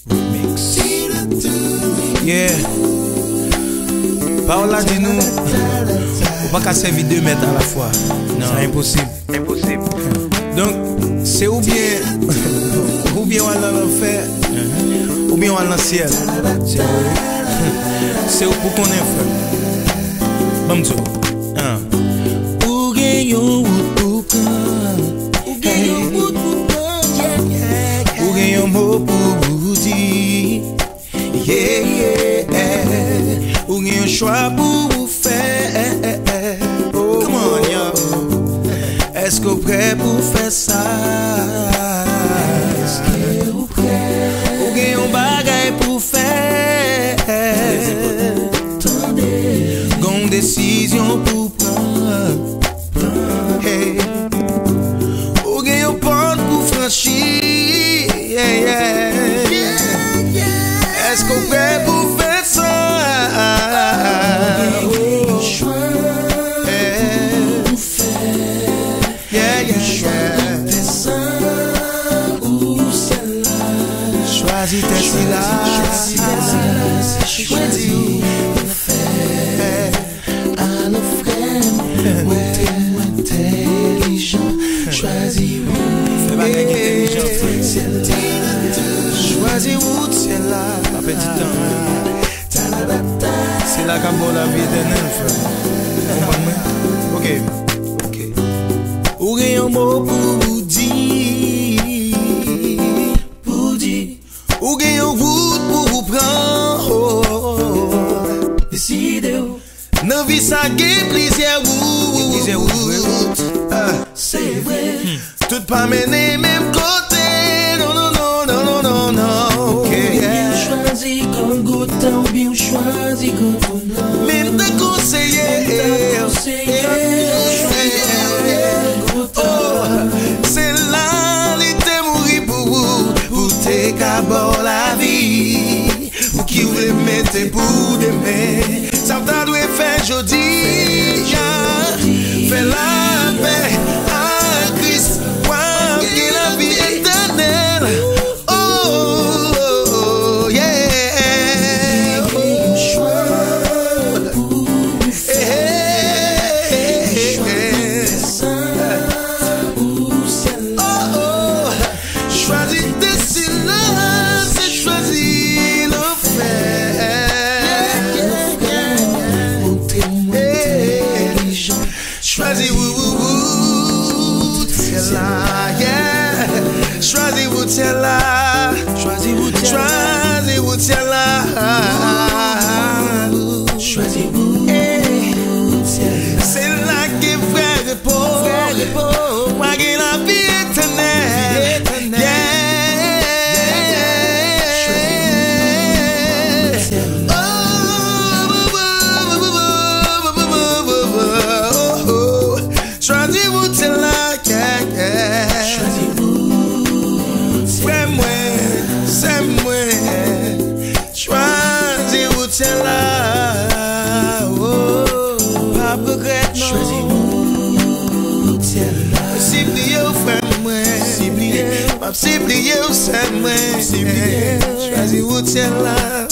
Mix. Yeah. Par là, dis-nous, on va pas servir 2 mètres à la fois. Non. C'est impossible. Impossible. Donc, c'est ou bien on va dans l'enfer, ou bien on va dans le ciel. C'est pour qu'on ait fait. Bon, tout. Ou gagne ou prendre. Ou gagne un mot pour vous dire. Yeah. Ou gagne un choix pour vous faire. Oh, come on, yo. Est-ce que vous prêt pour faire ça? Est-ce que vous prêt? Ou gagne un bagage pour faire. Gon décision pour prendre. Hey. Ou gagne un porte pour franchir. Est-ce que vous prêt pour faire ça? Choisis tes silences, choisis le faire à nos frères, ou témoin intelligent, choisis vous, choisis vous, c'est là, pas petit temps, c'est là qu'à la vie éternelle, frère. Ok. Ou rien un mot pour vous dire. Ou gagne une route pour vous prendre. Décidez-vous. Dans vie ça gagne plusieurs routes. C'est vrai. Tout pas mener même côté. Non. Bien choisi comme goutte ou bien choisi comme même de conseiller. C'est là l'été mourir pour vous. Qu'abord la vie, ou qui voulait mettre pour demain, ça t'a dû faire jeudi, fais la paix à Christ, voir que la vie éternelle. Oh, yeah. Choisis tes silences et choisis le faire. mon témoin intelligent. Choisis vous, c'est là, yeah. Choisis vous, c'est là. Choisis vous, c'est là. Choisis vous, c'est là que frère repos. Moi qui la vie éternelle. Choisis-vous, c'est là, choisis-vous, frère, moi, c'est moi. Choisis-vous, c'est là, pas regret, non. choisis-vous, c'est là. Si plié, frère, moi, si plié, c'est moi. Choisis-vous, c'est là.